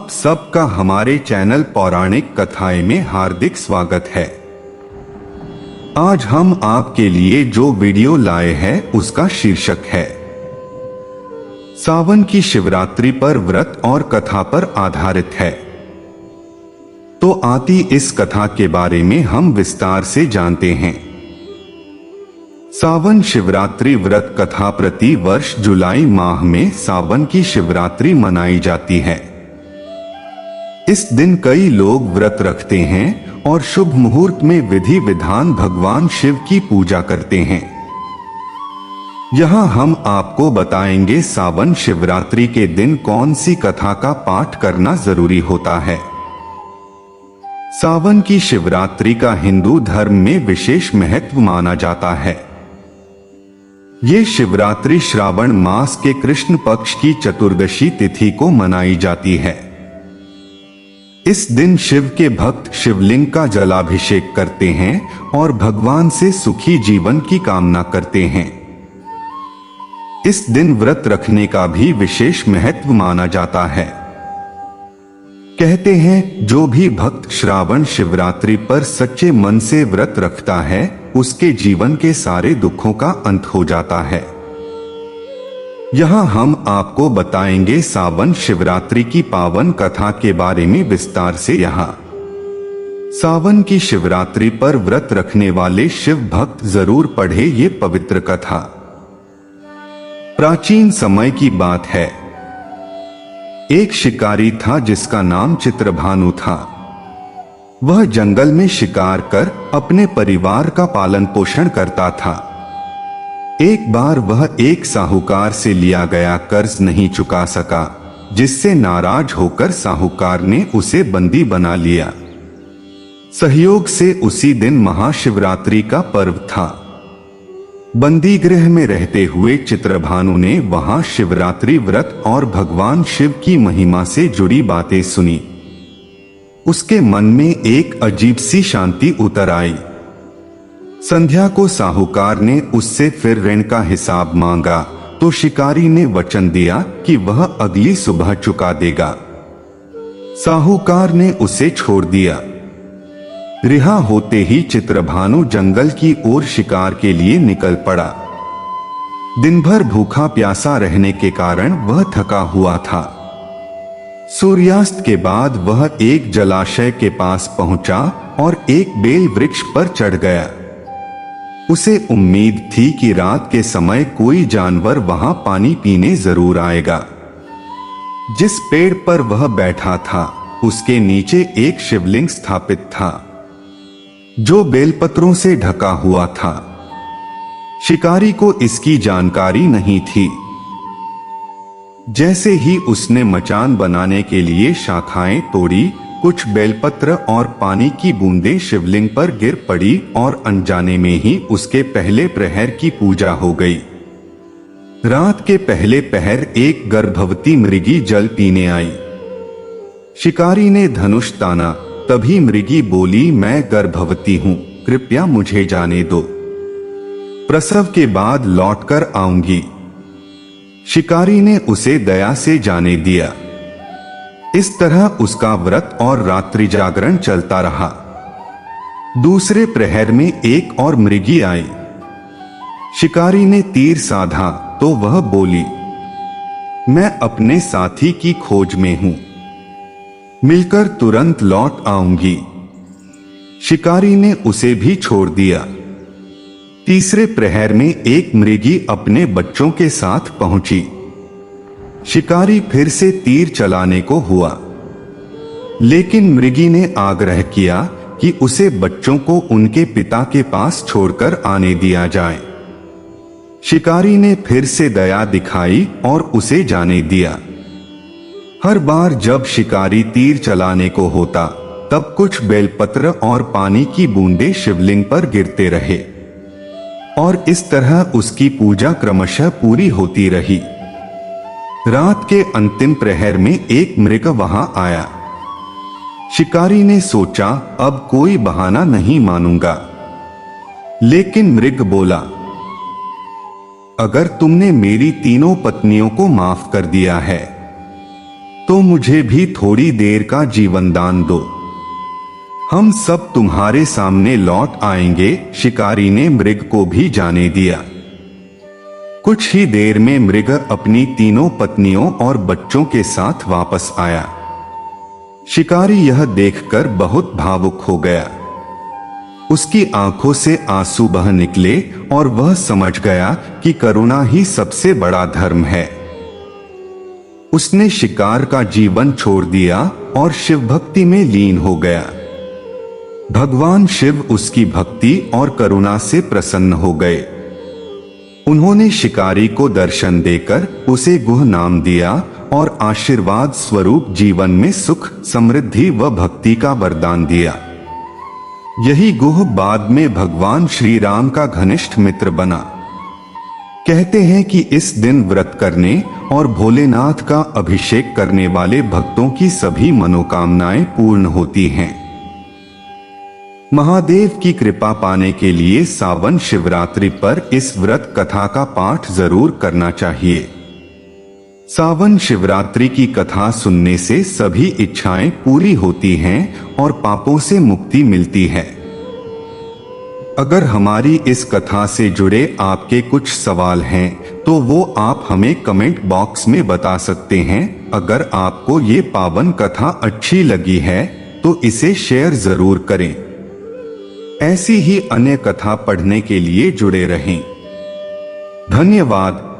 आप सबका हमारे चैनल पौराणिक कथाएं में हार्दिक स्वागत है। आज हम आपके लिए जो वीडियो लाए हैं उसका शीर्षक है सावन की शिवरात्रि पर व्रत और कथा पर आधारित है। तो आती इस कथा के बारे में हम विस्तार से जानते हैं। सावन शिवरात्रि व्रत कथा प्रति वर्ष जुलाई माह में सावन की शिवरात्रि मनाई जाती है। इस दिन कई लोग व्रत रखते हैं और शुभ मुहूर्त में विधि विधान भगवान शिव की पूजा करते हैं। यहां हम आपको बताएंगे सावन शिवरात्रि के दिन कौन सी कथा का पाठ करना जरूरी होता है। सावन की शिवरात्रि का हिंदू धर्म में विशेष महत्व माना जाता है। ये शिवरात्रि श्रावण मास के कृष्ण पक्ष की चतुर्दशी तिथि को मनाई जाती है। इस दिन शिव के भक्त शिवलिंग का जलाभिषेक करते हैं और भगवान से सुखी जीवन की कामना करते हैं। इस दिन व्रत रखने का भी विशेष महत्व माना जाता है। कहते हैं जो भी भक्त श्रावण शिवरात्रि पर सच्चे मन से व्रत रखता है उसके जीवन के सारे दुखों का अंत हो जाता है। यहां हम आपको बताएंगे सावन शिवरात्रि की पावन कथा के बारे में विस्तार से। यहां सावन की शिवरात्रि पर व्रत रखने वाले शिव भक्त जरूर पढ़े ये पवित्र कथा। प्राचीन समय की बात है। एक शिकारी था जिसका नाम चित्रभानु था। वह जंगल में शिकार कर अपने परिवार का पालन पोषण करता था। एक बार वह एक साहूकार से लिया गया कर्ज नहीं चुका सका, जिससे नाराज होकर साहूकार ने उसे बंदी बना लिया। सहयोग से उसी दिन महाशिवरात्रि का पर्व था। बंदी गृह में रहते हुए चित्रभानु ने वहां शिवरात्रि व्रत और भगवान शिव की महिमा से जुड़ी बातें सुनी। उसके मन में एक अजीब सी शांति उतर आई। संध्या को साहूकार ने उससे फिर ऋण का हिसाब मांगा तो शिकारी ने वचन दिया कि वह अगली सुबह चुका देगा। साहूकार ने उसे छोड़ दिया। रिहा होते ही चित्रभानु जंगल की ओर शिकार के लिए निकल पड़ा। दिन भर भूखा प्यासा रहने के कारण वह थका हुआ था। सूर्यास्त के बाद वह एक जलाशय के पास पहुंचा और एक बेल वृक्ष पर चढ़ गया। उसे उम्मीद थी कि रात के समय कोई जानवर वहां पानी पीने जरूर आएगा। जिस पेड़ पर वह बैठा था उसके नीचे एक शिवलिंग स्थापित था जो बेलपत्रों से ढका हुआ था। शिकारी को इसकी जानकारी नहीं थी। जैसे ही उसने मचान बनाने के लिए शाखाएं तोड़ी, कुछ बेलपत्र और पानी की बूंदें शिवलिंग पर गिर पड़ी और अनजाने में ही उसके पहले प्रहर की पूजा हो गई। रात के पहले पहर एक गर्भवती मृगी जल पीने आई। शिकारी ने धनुष ताना, तभी मृगी बोली, मैं गर्भवती हूं, कृपया मुझे जाने दो, प्रसव के बाद लौटकर आऊंगी। शिकारी ने उसे दया से जाने दिया। इस तरह उसका व्रत और रात्रि जागरण चलता रहा। दूसरे प्रहर में एक और मृगी आई। शिकारी ने तीर साधा तो वह बोली, मैं अपने साथी की खोज में हूं, मिलकर तुरंत लौट आऊंगी। शिकारी ने उसे भी छोड़ दिया। तीसरे प्रहर में एक मृगी अपने बच्चों के साथ पहुंची। शिकारी फिर से तीर चलाने को हुआ, लेकिन मृगी ने आग्रह किया कि उसे बच्चों को उनके पिता के पास छोड़कर आने दिया जाए। शिकारी ने फिर से दया दिखाई और उसे जाने दिया। हर बार जब शिकारी तीर चलाने को होता तब कुछ बेलपत्र और पानी की बूंदें शिवलिंग पर गिरते रहे और इस तरह उसकी पूजा क्रमशः पूरी होती रही। रात के अंतिम प्रहर में एक मृग वहां आया। शिकारी ने सोचा, अब कोई बहाना नहीं मानूंगा। लेकिन मृग बोला, अगर तुमने मेरी तीनों पत्नियों को माफ कर दिया है तो मुझे भी थोड़ी देर का जीवन दान दो। हम सब तुम्हारे सामने लौट आएंगे। शिकारी ने मृग को भी जाने दिया। कुछ ही देर में मृग अपनी तीनों पत्नियों और बच्चों के साथ वापस आया। शिकारी यह देखकर बहुत भावुक हो गया। उसकी आंखों से आंसू बह निकले और वह समझ गया कि करुणा ही सबसे बड़ा धर्म है। उसने शिकार का जीवन छोड़ दिया और शिव भक्ति में लीन हो गया। भगवान शिव उसकी भक्ति और करुणा से प्रसन्न हो गए। उन्होंने शिकारी को दर्शन देकर उसे गुह नाम दिया और आशीर्वाद स्वरूप जीवन में सुख, समृद्धि व भक्ति का वरदान दिया। यही गुह बाद में भगवान श्री राम का घनिष्ठ मित्र बना। कहते हैं कि इस दिन व्रत करने और भोलेनाथ का अभिषेक करने वाले भक्तों की सभी मनोकामनाएं पूर्ण होती हैं। महादेव की कृपा पाने के लिए सावन शिवरात्रि पर इस व्रत कथा का पाठ जरूर करना चाहिए। सावन शिवरात्रि की कथा सुनने से सभी इच्छाएं पूरी होती हैं और पापों से मुक्ति मिलती है। अगर हमारी इस कथा से जुड़े आपके कुछ सवाल हैं तो वो आप हमें कमेंट बॉक्स में बता सकते हैं। अगर आपको ये पावन कथा अच्छी लगी है तो इसे शेयर जरूर करें। ऐसी ही अन्य कथा पढ़ने के लिए जुड़े रहें। धन्यवाद।